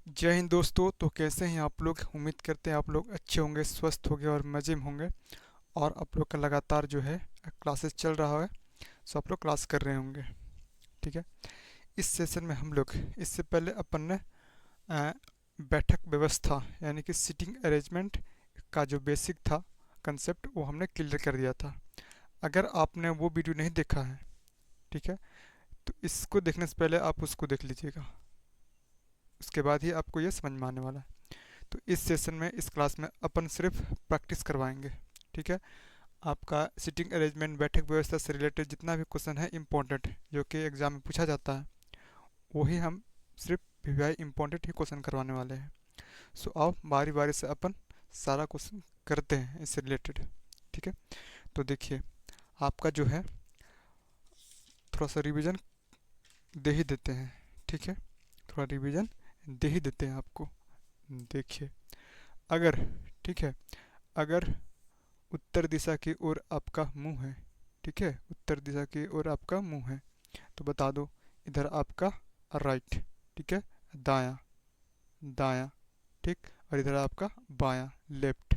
जय हिंद दोस्तों। तो कैसे हैं आप लोग? उम्मीद करते हैं आप लोग अच्छे होंगे, स्वस्थ होंगे और मज़े में होंगे। और आप लोग का लगातार जो है क्लासेस चल रहा है, सो आप लोग क्लास कर रहे होंगे। ठीक है। इस सेशन में हम लोग इससे पहले अपन ने अ, बैठक व्यवस्था यानी कि सीटिंग अरेंजमेंट का जो बेसिक था कंसेप्ट वो हमने क्लियर कर दिया था। अगर आपने वो वीडियो नहीं देखा है, ठीक है, तो इसको देखने से पहले आप उसको देख लीजिएगा। उसके बाद ही आपको ये समझ में आने वाला है। तो इस सेशन में, इस क्लास में अपन सिर्फ प्रैक्टिस करवाएंगे। ठीक है। आपका सीटिंग अरेंजमेंट, बैठक व्यवस्था से रिलेटेड जितना भी क्वेश्चन है इंपॉर्टेंट जो कि एग्जाम में पूछा जाता है, वही हम सिर्फ वीवीआई इंपॉर्टेंट ही क्वेश्चन करवाने वाले हैं। सो आओ बारी बारी से अपन सारा क्वेश्चन करते हैं इससे रिलेटेड। ठीक है। तो देखिए, आपका जो है थोड़ा सा रिवीजन दे ही देते हैं। ठीक है, थोड़ा रिवीजन दे ही देते हैं आपको। देखिए, अगर, ठीक है, अगर उत्तर दिशा की ओर आपका मुंह है, ठीक है, उत्तर दिशा की ओर आपका मुंह है, तो बता दो इधर आपका राइट, ठीक है, दायां, दायां, ठीक, और इधर आपका बायां, लेफ्ट।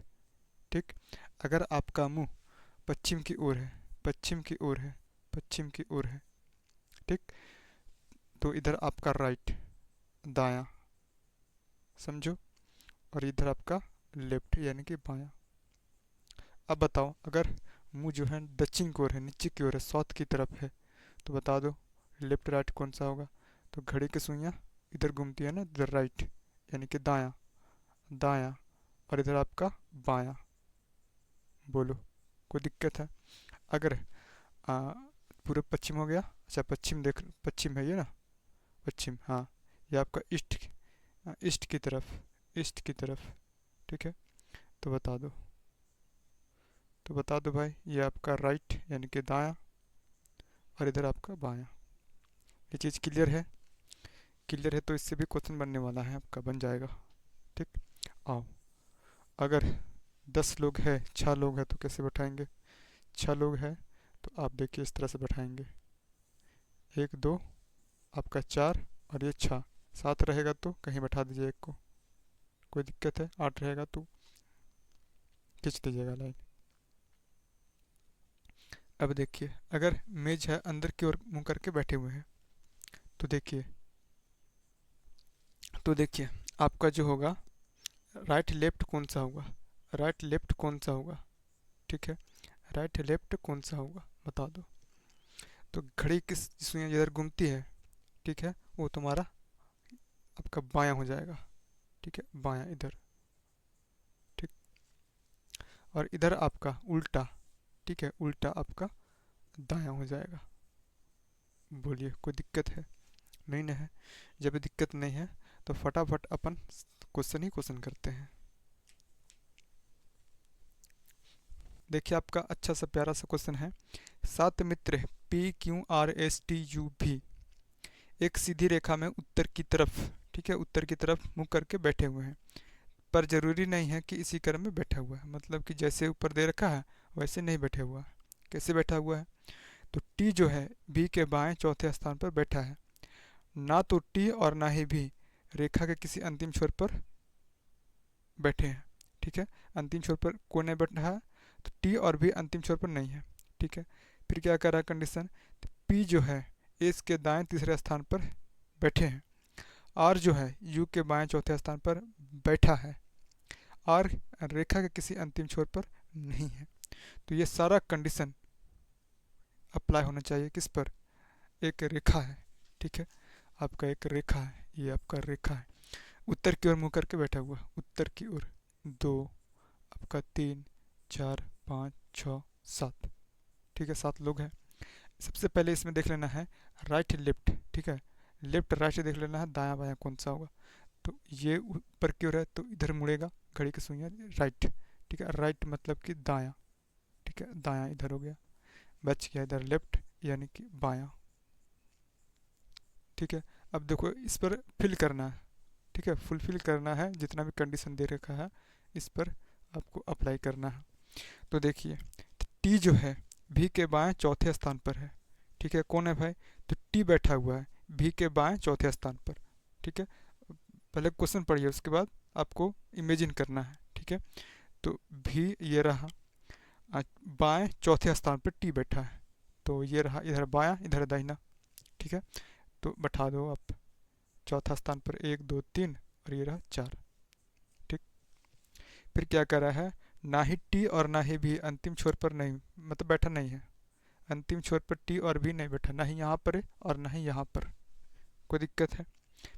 ठीक। अगर आपका मुंह पश्चिम की ओर है, पश्चिम की ओर है, पश्चिम की ओर है, ठीक, तो इधर आपका राइट, दायां, समझो, और इधर आपका लेफ्ट यानी कि बायां। अब बताओ, अगर मुंह जो है दक्षिण की ओर है, नीचे की ओर है, साउथ की तरफ है, तो बता दो लेफ्ट राइट कौन सा होगा? तो घड़ी की सुइयाँ इधर घूमती है ना, इधर राइट यानी कि दायां, दायां, और इधर आपका बायां। बोलो, कोई दिक्कत है? अगर आ, पूरे पश्चिम हो गया, अच्छा पश्चिम देख, पश्चिम है ये ना, पश्चिम, हाँ, ये आपका ईस्ट, ईस्ट की तरफ, ईस्ट की तरफ, ठीक है, तो बता दो, तो बता दो भाई, ये आपका राइट यानी कि दायां, और इधर आपका बायां। ये चीज़ क्लियर है? क्लियर है तो इससे भी क्वेश्चन बनने वाला है, आपका बन जाएगा। ठीक। आओ, अगर 10 लोग हैं, 6 लोग हैं तो कैसे बैठाएंगे? 6 लोग हैं तो आप देखिए इस तरह से बैठाएंगे, एक दो, आपका चार, और ये छः। 7 रहेगा तो कहीं बैठा दीजिए एक को, कोई दिक्कत है? 8 रहेगा तो खींच दीजिएगा लाइन। अब देखिए, अगर मेज है अंदर की ओर मुंह करके बैठे हुए हैं, तो देखिए, तो देखिए आपका जो होगा राइट लेफ्ट कौन सा होगा? राइट लेफ्ट कौन सा होगा? ठीक है, राइट लेफ्ट कौन सा होगा बता दो। तो घड़ी किस सुइयाँ जिधर घूमती है, ठीक है, वो तुम्हारा आपका बायां हो जाएगा। ठीक है, बायां इधर, ठीक, और इधर आपका उल्टा, ठीक है, उल्टा आपका दायां हो जाएगा। बोलिए, कोई दिक्कत है? नहीं ना है? जब दिक्कत नहीं है तो फटाफट अपन क्वेश्चन ही क्वेश्चन करते हैं। देखिए, आपका अच्छा सा प्यारा सा क्वेश्चन है। 7 मित्र PQRSTUV एक सीधी रेखा में उत्तर की तरफ, ठीक है, उत्तर की तरफ मुंह करके बैठे हुए हैं, पर जरूरी नहीं है कि इसी क्रम में बैठा हुआ है, मतलब कि जैसे ऊपर दे रखा है वैसे नहीं बैठे हुआ है। कैसे बैठा हुआ है? तो टी जो है बी के बाएं चौथे स्थान पर बैठा है। ना तो टी और ना ही भी रेखा के किसी अंतिम छोर पर बैठे हैं। ठीक है, अंतिम छोर पर कौन नहीं बैठा है? तो टी और भी अंतिम छोर पर नहीं है। ठीक है, फिर क्या कर रहा है कंडीशन? तो पी जो है एस के दाएं तीसरे स्थान पर बैठे हैं, आर जो है यू के बाएं चौथे स्थान पर बैठा है, आर रेखा के किसी अंतिम छोर पर नहीं है। तो ये सारा कंडीशन अप्लाई होना चाहिए किस पर? एक रेखा है, ठीक है, आपका एक रेखा है, ये आपका रेखा है, उत्तर की ओर मुँह करके बैठा हुआ, उत्तर की ओर। दो, आपका तीन, चार, पाँच, छः, सात, ठीक है, 7 लोग हैं। सबसे पहले इसमें देख लेना है राइट लेफ्ट, ठीक है, लेफ्ट राइट देख लेना है, दायां बायां कौन सा होगा। तो ये ऊपर की ओर है तो इधर मुड़ेगा घड़ी की सुइयाँ राइट, ठीक है, राइट मतलब कि दायां, ठीक है, दायां इधर हो गया, बच गया इधर लेफ्ट यानी कि बायां। ठीक है, अब देखो इस पर फिल करना है, ठीक है, फुलफिल करना है, जितना भी कंडीशन दे रखा है इस पर आपको अप्लाई करना है। तो देखिए, टी जो है भी के बाएं चौथे स्थान पर है, ठीक है, कौन है भाई? तो टी बैठा हुआ है भी के बाएं चौथे स्थान पर, ठीक है, पहले क्वेश्चन पढ़िए, उसके बाद आपको इमेजिन करना है, ठीक है। तो भी ये रहा, बाएं चौथे स्थान पर टी बैठा है, तो ये रहा इधर बायां इधर दाहिना, ठीक है। तो बैठा दो आप चौथा स्थान पर, 1 2 3, और ये रहा 4, ठीक। फिर क्या कर रहा है, ना ही टी और ना ही भी अंतिम छोर पर नहीं, मतलब बैठा नहीं है। अंतिम छोर पर टी और भी नहीं बैठा, ना ही यहाँ पर है और ना ही यहाँ पर, कोई दिक्कत है।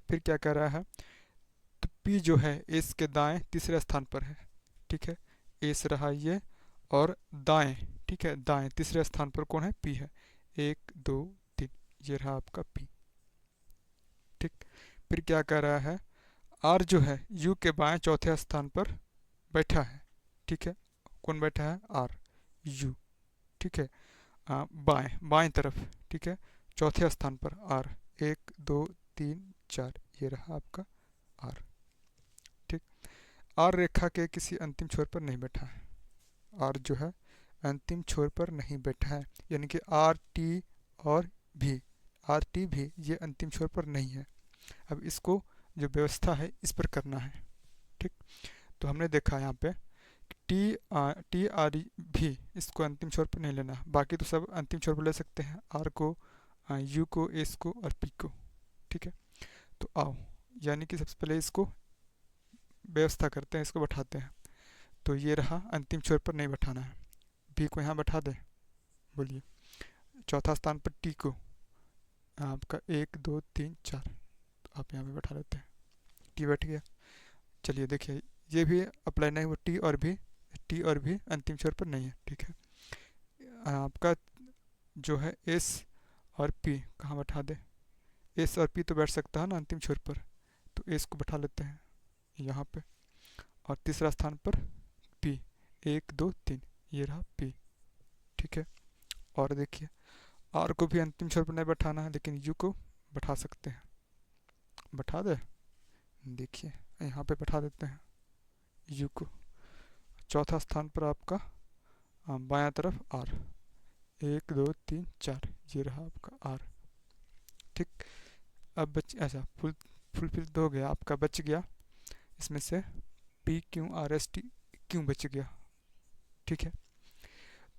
फिर क्या कर रहा है, तो पी जो है एस के दाएं तीसरे स्थान पर है, ठीक है। एस रहा ये, और दाएं, ठीक है, दाएं तीसरे स्थान पर कौन है, पी है। 1 2 3, ये रहा आपका पी, ठीक। फिर क्या कर रहा है, आर जो है यू के बाएं चौथे स्थान पर बैठा है, ठीक है। कौन बैठा है, आर, यू, ठीक है। बाएं बाएं तरफ, ठीक है, चौथे स्थान पर आर, 1 2 3 4, ये रहा आपका आर, ठीक। आर रेखा के किसी अंतिम छोर पर नहीं बैठा है, आर जो है अंतिम छोर पर नहीं बैठा है, यानी कि आर टी और भी, आर टी भी ये अंतिम छोर पर नहीं है। अब इसको जो व्यवस्था है इस पर करना है, ठीक। तो हमने देखा यहाँ पे टी टी आर भी इसको अंतिम छोर पर नहीं लेना, बाकी तो सब अंतिम छोर पर ले सकते हैं, आर को, यू को, एस को और पी को, ठीक है। तो आओ, यानी कि सबसे पहले इसको व्यवस्था करते हैं, इसको बैठाते हैं। तो ये रहा, अंतिम छोर पर नहीं बैठाना है, बी को यहाँ बैठा दें, बोलिए। चौथा स्थान पर टी को, आपका 1 2 3 4, तो आप यहाँ पे बैठा देते हैं, टी बैठ गया। चलिए देखिए, ये भी अप्लाई नहीं हुआ, टी और भी, टी और भी अंतिम छोर पर नहीं है, ठीक है। आपका जो है एस और पी कहाँ बैठा दे, एस और पी तो बैठ सकता है ना अंतिम छोर पर, तो एस को बैठा लेते हैं यहाँ पे, और तीसरा स्थान पर पी, 1 2 3, ये रहा पी, ठीक है। और देखिए आर को भी अंतिम छोर पर नहीं बैठाना है, लेकिन यू को बैठा सकते हैं, बैठा दे, देखिए यहाँ पे बैठा देते हैं यू को। चौथा स्थान पर आपका बायां तरफ आर, 1 2 3 4, ये रहा आपका आर, ठीक। अब बच, अच्छा फुलफिल तो हो गया आपका, बच गया इसमें से P Q R S T, क्यों बच गया, ठीक है।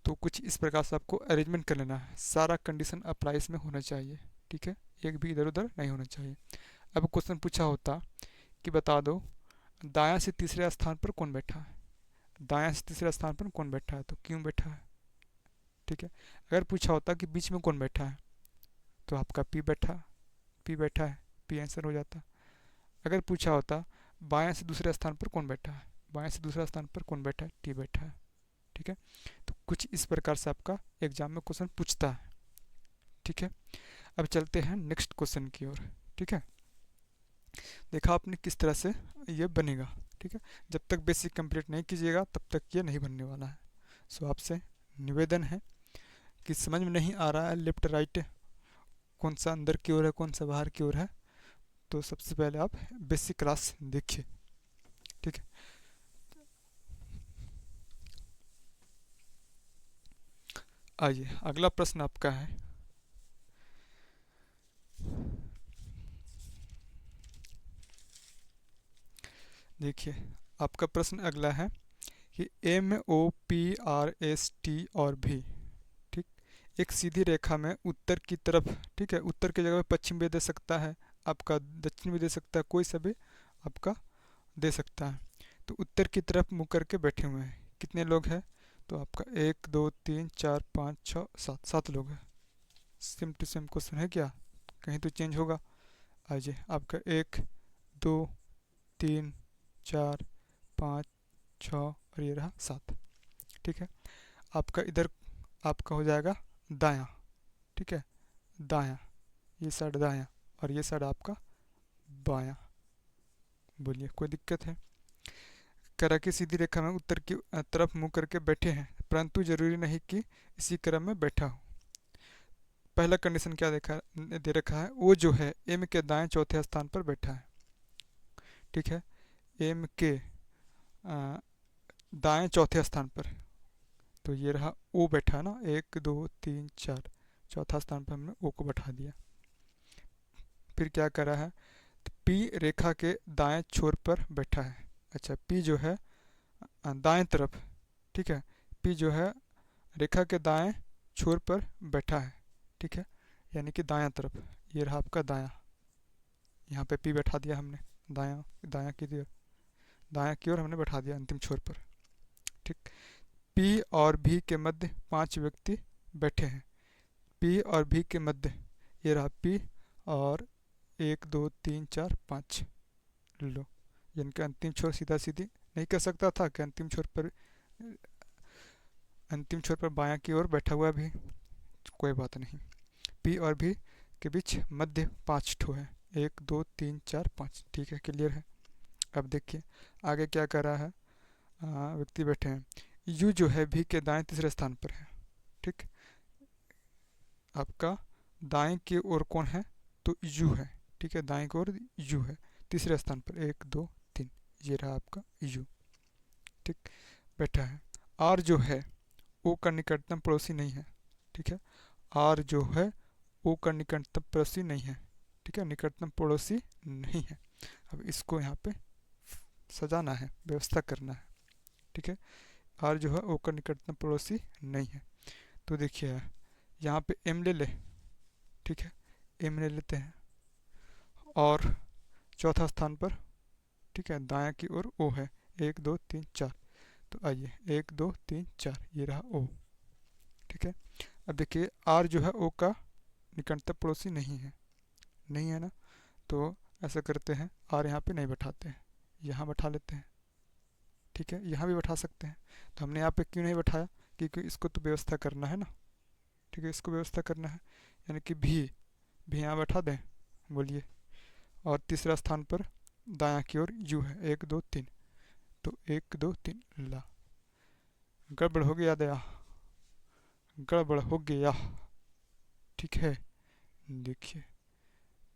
तो कुछ इस प्रकार से आपको अरेंजमेंट कर लेना है, सारा कंडीशन अप्लाई इसमें होना चाहिए, ठीक है, एक भी इधर उधर नहीं होना चाहिए। अब क्वेश्चन पूछा होता कि बता दो दायां से तीसरे स्थान पर कौन बैठा है, दायां से तीसरे स्थान पर कौन बैठा है, तो क्यों बैठा है, ठीक है। अगर पूछा होता कि बीच में कौन बैठा है, तो आपका पी बैठा है, पी आंसर हो जाता। अगर पूछा होता बायां से दूसरे स्थान पर कौन बैठा है, बायां से दूसरा स्थान पर कौन बैठा है, टी बैठा है, ठीक है। तो कुछ इस प्रकार से आपका एग्जाम में क्वेश्चन पूछता है, ठीक है। अब चलते हैं नेक्स्ट क्वेश्चन की ओर, ठीक है। देखा आपने किस तरह से ये बनेगा, ठीक है। जब तक बेसिक कंप्लीट नहीं कीजिएगा तब तक ये नहीं बनने वाला है। सो आपसे निवेदन है कि समझ में नहीं आ रहा है लेफ्ट राइट कौन सा अंदर की ओर है कौन सा बाहर की ओर है, तो सबसे पहले आप बेसिक क्लास देखिए, ठीक है। आइए अगला प्रश्न आपका है, देखिए आपका प्रश्न अगला है कि M O P R S T और भी, ठीक, एक सीधी रेखा में उत्तर की तरफ, ठीक है, उत्तर की जगह पे पश्चिम भी दे सकता है, आपका दक्षिण भी दे सकता है, कोई सा भी आपका दे सकता है। तो उत्तर की तरफ मुँह करके बैठे हुए हैं, कितने लोग हैं, तो आपका 1 2 3 4 5 6 7, 7 लोग हैं। सेम टू सेम क्वेश्चन है क्या, कहीं तो चेंज होगा। आइए आपका 1 2 3 4 5 6 और ये रहा 7, ठीक है। आपका इधर आपका हो जाएगा दायां, ठीक है, दायां, ये साइड दायां और ये साइड आपका बायां, बोलिए कोई दिक्कत है। करा की सीधी रेखा में उत्तर की तरफ मुंह करके बैठे हैं, परंतु जरूरी नहीं कि इसी क्रम में बैठा हो। पहला कंडीशन क्या देखा दे रखा है, वो जो है एम के दाएं चौथे स्थान पर बैठा है, ठीक है, एम के दाएं चौथे स्थान पर, तो ये रहा ओ बैठा ना, 1 2 3 4, चौथा स्थान पर हमने ओ को बैठा दिया। फिर क्या करा है, पी रेखा के दाएं छोर पर बैठा है। अच्छा, पी जो है दाएं तरफ, ठीक है, पी जो है रेखा के दाएं छोर पर बैठा है, ठीक है, यानी कि दायां तरफ, ये रहा आपका दायां, यहाँ पे पी बैठा दिया हमने, दायां दायां की ओर, दायां की ओर हमने बैठा दिया अंतिम छोर पर, ठीक। पी और भी के मध्य 5 व्यक्ति बैठे हैं। पी और भी के मध्य, ये रहा पी और 1 2 3 4 5, लो, जिनका अंतिम छोर सीधा सीधी नहीं कर सकता था कि अंतिम छोर पर बायां की ओर बैठा हुआ भी, कोई बात नहीं। पी और भी के बीच मध्य 5 ठो है, 1 2 3 4 5, ठीक है, क्लियर है। अब देखिए आगे क्या कर रहा है, व्यक्ति बैठे हैं। यू जो है भी के दाएं तीसरे स्थान पर है, ठीक, आपका दाएं की ओर कौन है, तो यू है, ठीक है, दाएं की ओर यू है तीसरे स्थान पर, 1 2 3, ये रहा आपका यू, ठीक, बैठा है। आर जो है ओ का निकटतम पड़ोसी नहीं है, ठीक है, आर जो है ओ का निकटतम पड़ोसी नहीं है, ठीक है, निकटतम पड़ोसी नहीं है। अब इसको यहाँ पे सजाना है, व्यवस्था करना है, ठीक है, आर जो है ओ का निकटतम पड़ोसी नहीं है। तो देखिए यहाँ पे एम ले ले, ठीक है, एम ले लेते हैं, और चौथा स्थान पर, ठीक है, दायां की ओर ओ है, 1 2 3 4, तो आइए 1 2 3 4, ये रहा ओ, ठीक है। अब देखिए आर जो है ओ का निकटतम पड़ोसी नहीं है, नहीं है ना, तो ऐसा करते हैं आर यहाँ पे नहीं बैठाते हैं, यहाँ बैठा लेते हैं, ठीक है, यहाँ भी बैठा सकते हैं। तो हमने यहाँ पे क्यों नहीं बैठाया, क्योंकि इसको तो व्यवस्था करना है ना, ठीक है, इसको व्यवस्था करना है, यानी कि भी यहाँ बैठा दें, बोलिए। और तीसरा स्थान पर दायां की ओर यू है, 1 2 3, तो 1 2 3, ला, गड़बड़ हो गया दया, गड़बड़ हो गया, ठीक है। देखिए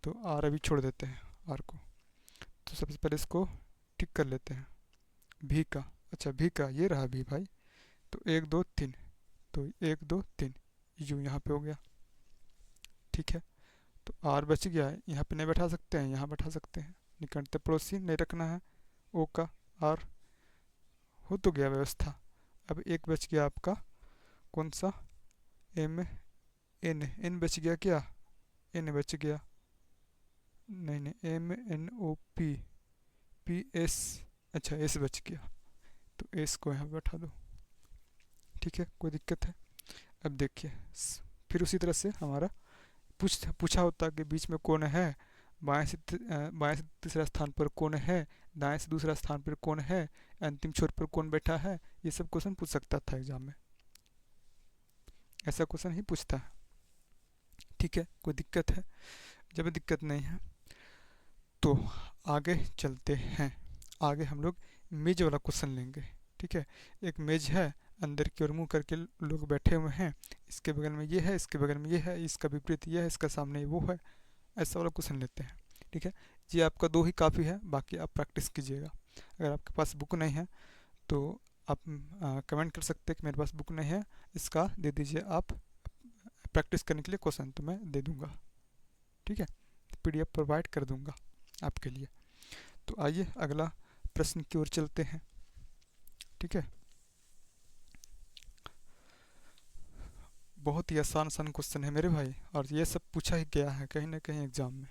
तो आर अभी छोड़ देते हैं आर को, तो सबसे पहले इसको ठीक कर लेते हैं, भी का, अच्छा भी का ये रहा भी भाई, तो 1 2 3, तो 1 2 3 यू यहाँ पे हो गया, ठीक है। तो आर बच गया है, यहाँ पे नहीं बैठा सकते हैं, यहाँ बैठा सकते हैं, निकटतम पड़ोसी नहीं रखना है ओ का, आर हो तो गया व्यवस्था। अब एक बच गया आपका, कौन सा, एम एन, एन बच गया क्या, एन बच गया, नहीं नहीं, M N O P, P S, अच्छा एस बच गया, तो एस को यहाँ बैठा दो, ठीक है, कोई दिक्कत है। अब देखिए फिर उसी तरह से हमारा पूछा होता कि बीच में कौन है, बाएं से तीसरा स्थान पर कौन है, दाएं से दूसरा स्थान पर कौन है, अंतिम छोर पर कौन बैठा है, ये सब क्वेश्चन पूछ सकता था एग्जाम में, ऐसा क्वेश्चन ही पूछता है, ठीक है, कोई दिक्कत है। जब दिक्कत नहीं है तो आगे चलते हैं, आगे हम लोग मेज वाला क्वेश्चन लेंगे, ठीक है। एक मेज है, अंदर की ओर मुंह करके लोग बैठे हुए हैं, इसके बगल में ये है, इसके बगल में ये है, इसका विपरीत ये है, इसका सामने वो है, ऐसा वाला क्वेश्चन लेते हैं, ठीक है। ये आपका 2 ही काफ़ी है, बाकी आप प्रैक्टिस कीजिएगा। अगर आपके पास बुक नहीं है तो आप कमेंट कर सकते हैं कि मेरे पास बुक नहीं है, इसका दे दीजिए आप प्रैक्टिस करने के लिए क्वेश्चन, तो मैं दे दूँगा, ठीक है, पीडीएफ प्रोवाइड कर दूँगा आपके लिए। तो आइए अगला प्रश्न की ओर चलते हैं, ठीक है। बहुत ही आसान क्वेश्चन है मेरे भाई, और ये सब पूछा ही गया है कहीं ना कहीं एग्जाम में,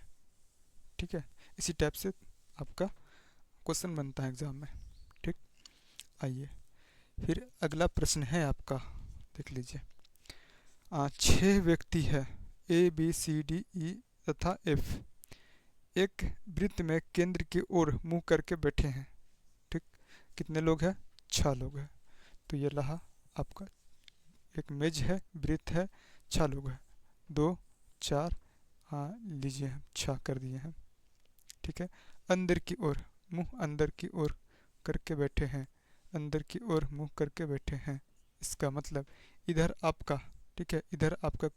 ठीक है, इसी टाइप से आपका क्वेश्चन बनता है एग्जाम में, ठीक। आइए फिर अगला प्रश्न है आपका, देख लीजिए। 6 व्यक्ति है, ए बी सी डी ई तथा एफ, एक वृत्त में केंद्र की ओर मुंह करके बैठे हैं, ठीक, कितने लोग हैं, 6 लोग हैं। तो ये रहा आपका, एक मेज है, वृत्त है, 6 लोग हैं, 2 4, हाँ लीजिए हम 6 कर दिए हैं, ठीक है। अंदर की ओर, मुंह अंदर की ओर करके बैठे हैं, अंदर की ओर मुंह करके बैठे हैं, इसका मतलब इधर आपका, ठीक है, इधर आपका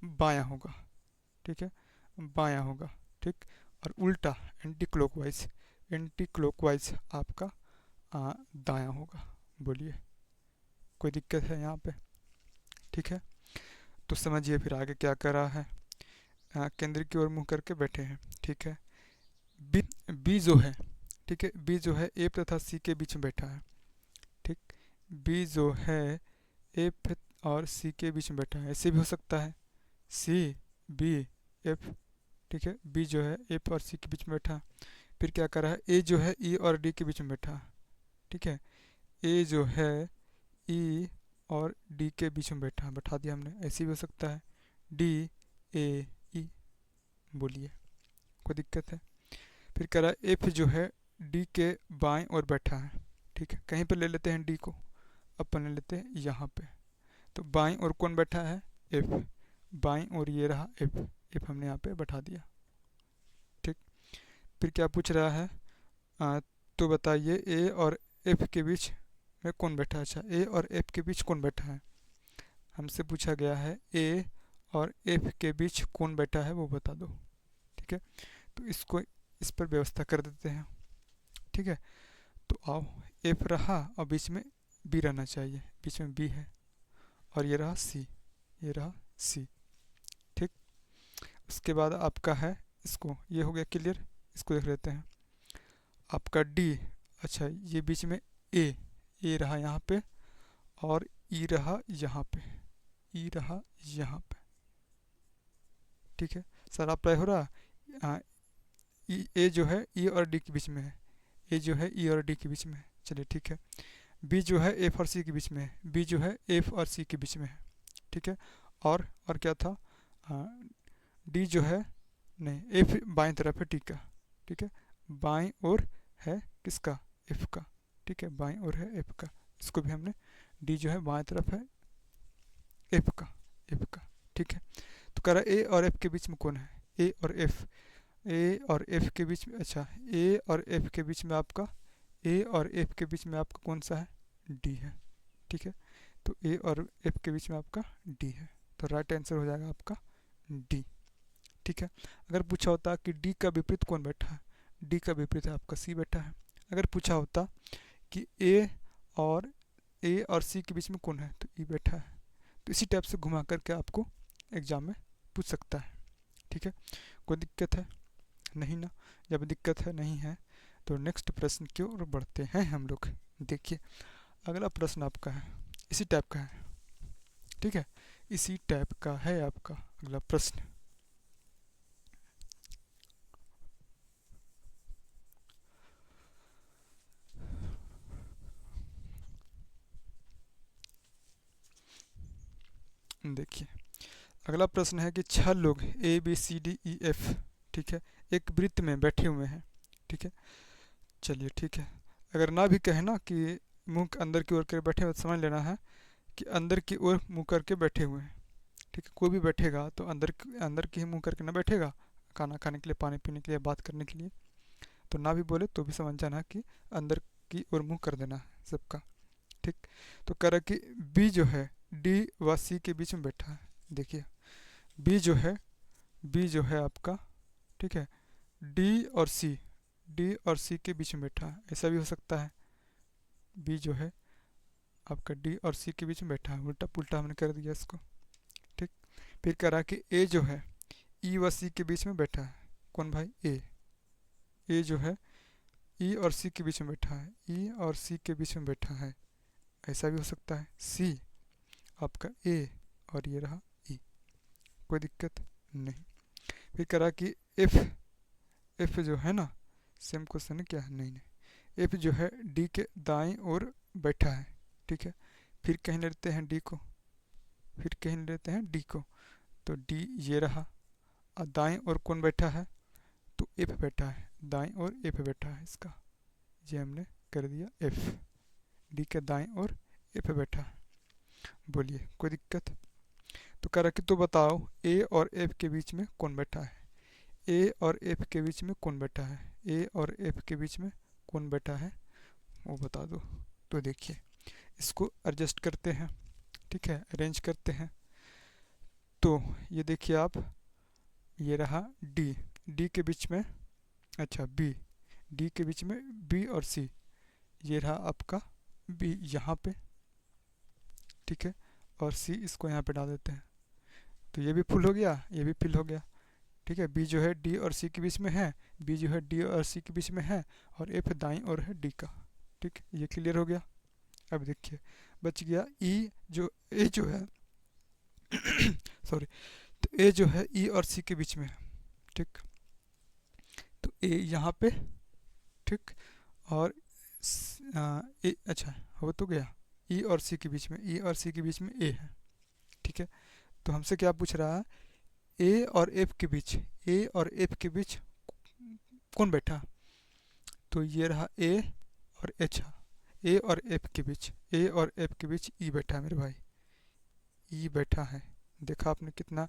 बायां होगा, ठीक है, बायां होगा, ठीक, और उल्टा एंटी क्लॉकवाइज आपका दायां होगा, बोलिए कोई दिक्कत है यहाँ पे, ठीक है। तो समझिए फिर आगे क्या कर रहा है, केंद्र की ओर मुंह करके बैठे हैं, ठीक है, बी बी जो है, ठीक है, बी जो है ए तथा सी के बीच में बैठा है। ठीक, बी जो है एफ और सी के बीच में बैठा है, ऐसे भी हो सकता है सी बी एफ। ठीक है, बी जो है एफ और सी के बीच में बैठा है। फिर क्या कर रहा है, ए जो है ई और डी के बीच में बैठा है। ठीक है, ए जो है ई और डी के बीच में बैठा है, बैठा दिया हमने। ऐसे भी हो सकता है डी ए ई। बोलिए, कोई दिक्कत है? फिर कह रहा है एफ जो है डी के बाएं ओर बैठा है। ठीक है, कहीं पर ले लेते हैं डी को, अपन ले लेते हैं यहाँ पे। तो बाएं ओर कौन बैठा है, एफ। बाएं ओर ये रहा एफ, एफ हमने यहाँ पे बैठा दिया। ठीक, फिर क्या पूछ रहा है, तो बताइए ए और एफ के बीच में कौन बैठा है। अच्छा, ए और एफ के बीच कौन बैठा है, हमसे पूछा गया है ए और एफ के बीच कौन बैठा है वो बता दो। ठीक है, तो इसको इस पर व्यवस्था कर देते हैं। ठीक है, तो आओ, एफ रहा और बीच में बी रहना चाहिए, बीच में बी है, और ये रहा सी, ये रहा सी। ठीक, उसके बाद आपका है इसको, ये हो गया क्लियर। इसको देख लेते हैं, आपका डी। अच्छा, ये बीच में ए रहा यहाँ पे, और ई रहा यहाँ पे, ई रहा यहाँ पे। ठीक है, सर अप्लाई हो रहा। ए जो है ई और डी के बीच में है, ए जो है ई और डी के बीच में है। चलिए ठीक है, बी जो है एफ और सी के बीच में है, बी जो है एफ और सी के बीच में है। ठीक है, और क्या था, डी जो है, नहीं, एफ बाएं तरफ है, ठीक है। ठीक है, बाएं ओर है किसका, एफ का। ठीक है, बाएं ओर है एफ का, इसको भी हमने, डी जो है बाएं तरफ है एफ का, एफ का। ठीक है, तो कह रहा है ए और एफ के बीच में कौन है, ए और एफ, ए और एफ के बीच में। अच्छा, ए और एफ के बीच में आपका, ए और एफ के बीच में आपका कौन सा है, डी है। ठीक है, तो ए और एफ के बीच में आपका डी है, तो राइट आंसर हो जाएगा आपका डी। ठीक है, अगर पूछा होता कि डी का विपरीत कौन बैठा है, डी का विपरीत है आपका सी बैठा है। अगर पूछा होता कि और ए और सी के बीच में कौन है, तो ई बैठा है। तो इसी टाइप से घुमा करके आपको एग्जाम में पूछ सकता है। ठीक है, कोई दिक्कत है नहीं ना? जब दिक्कत है नहीं है तो नेक्स्ट प्रश्न की ओर बढ़ते हैं हम लोग। देखिए, अगला प्रश्न आपका है, इसी टाइप का है। ठीक है, इसी टाइप का है आपका अगला प्रश्न। देखिए, अगला प्रश्न है कि 6 लोग A B C D E F, ठीक है, एक वृत्त में बैठे हुए हैं। ठीक है, चलिए ठीक है, अगर ना भी कहे ना कि मुंह अंदर की ओर कर बैठे हुए, तो समझ लेना है कि अंदर की ओर मुंह करके बैठे हुए हैं। ठीक है, कोई भी बैठेगा तो अंदर की ही मुंह करके ना बैठेगा, खाना खाने के लिए, पानी पीने के लिए, बात करने के लिए। तो ना भी बोले तो भी समझ जाना कि अंदर की ओर मुंह कर देना है सबका। ठीक, तो कह रहा कि बी जो है डी व सी के बीच में बैठा है। देखिए, बी जो है, बी जो है आपका, ठीक है, डी और सी के बीच में बैठा है। ऐसा भी हो सकता है, बी जो है आपका डी और सी के बीच में बैठा है, उल्टा पुल्टा हमने कर दिया इसको। ठीक, फिर कह रहा कि ए जो है ई व सी के बीच में बैठा है। कौन भाई, ए जो है ई और सी के बीच में बैठा है, ई और सी के बीच में बैठा है। ऐसा भी हो सकता है सी आपका ए और ये रहा ई, कोई दिक्कत नहीं। फिर करा कि एफ जो है ना, सेम क्वेश्चन है क्या, नहीं नहीं, एफ जो है डी के दाएं ओर बैठा है। ठीक है, फिर कहीं लेते हैं डी को, फिर कहीं लेते हैं डी को, तो डी ये रहा, और दाएं ओर कौन बैठा है, तो एफ बैठा है, दाएं ओर एफ बैठा है इसका, ये हमने कर दिया एफ, डी के दाएं ओर एफ बैठा है। बोलिए, कोई दिक्कत? तो कह रहा कि तो बताओ ए और एफ के बीच में कौन बैठा है, ए और एफ के बीच में कौन बैठा है, ए और एफ के बीच में कौन बैठा है वो बता दो। तो देखिए, इसको एडजस्ट करते हैं, ठीक है, अरेंज करते हैं। तो ये देखिए आप, ये रहा डी, डी के बीच में, अच्छा बी, डी के बीच में बी और सी, ये रहा आपका बी यहाँ पे, ठीक है, और सी इसको यहाँ पे डाल देते हैं। तो ये भी फुल हो गया, ये भी फिल हो गया। ठीक है, बी जो है डी और सी के बीच में है, बी जो है डी और सी के बीच में है, और एफ दाईं ओर है डी का। ठीक, ये क्लियर हो गया। अब देखिए बच गया ई, जो ए जो है सॉरी, तो ए जो है ई और सी के बीच में है। ठीक, तो ए यहाँ पे, ठीक, और ए, अच्छा हो तो गया, ई और सी के बीच में, ई और सी के बीच में ए है। ठीक है, तो हमसे क्या पूछ रहा है, ए और एफ के बीच, ए और एफ के बीच कौन बैठा, तो ये रहा ए और एच है, ए और एफ के बीच, ए और एफ के बीच ई बैठा है मेरे भाई, ई बैठा है। देखा आपने कितना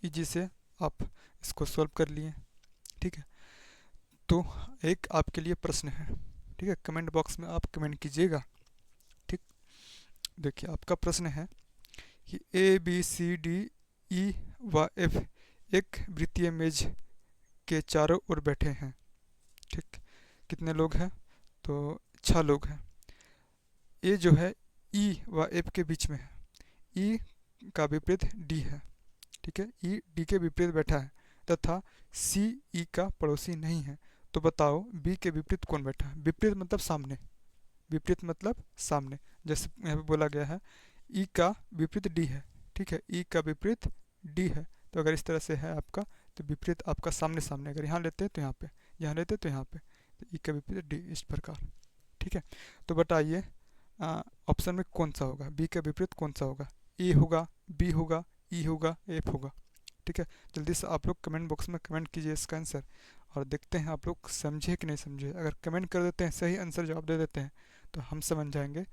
इजी से आप इसको सॉल्व कर लिए। ठीक है, तो एक आपके लिए प्रश्न है, ठीक है, कमेंट बॉक्स में आप कमेंट कीजिएगा। ठीक, देखिए आपका प्रश्न है कि ए बी सी डी ई व एफ एक वृत्तीय मेज के चारों ओर बैठे हैं। ठीक, कितने लोग हैं, तो 6 लोग हैं। ए जो है ई व एफ के बीच में है, ई का विपरीत डी है। ठीक है, ई डी के विपरीत बैठा है तथा सी ई का पड़ोसी नहीं है। तो बताओ बी के विपरीत कौन बैठा है, विपरीत मतलब सामने, विपरीत मतलब सामने, जैसे यहाँ पे बोला गया है ई का विपरीत डी है। ठीक है, ई का विपरीत डी है, तो अगर इस तरह से है आपका, तो विपरीत आपका सामने सामने, अगर यहाँ लेते हैं तो यहाँ पे, यहाँ लेते हैं तो यहाँ पे, तो ई का विपरीत डी, इस प्रकार। ठीक है, तो बताइए ऑप्शन में कौन सा होगा, बी का विपरीत कौन सा होगा, ए होगा, बी होगा, ई होगा, एफ होगा। ठीक है, जल्दी से आप लोग कमेंट बॉक्स में कमेंट कीजिए इसका आंसर, और देखते हैं आप लोग समझे कि नहीं समझे। अगर कमेंट कर देते हैं, सही आंसर जवाब दे देते हैं, तो हम समझ जाएंगे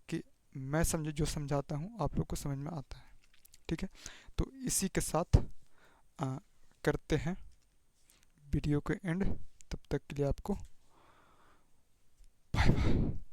कि मैं समझे जो समझाता हूँ आप लोग को समझ में आता है। ठीक है, तो इसी के साथ करते हैं वीडियो के एंड। तब तक के लिए आपको बाय बाय।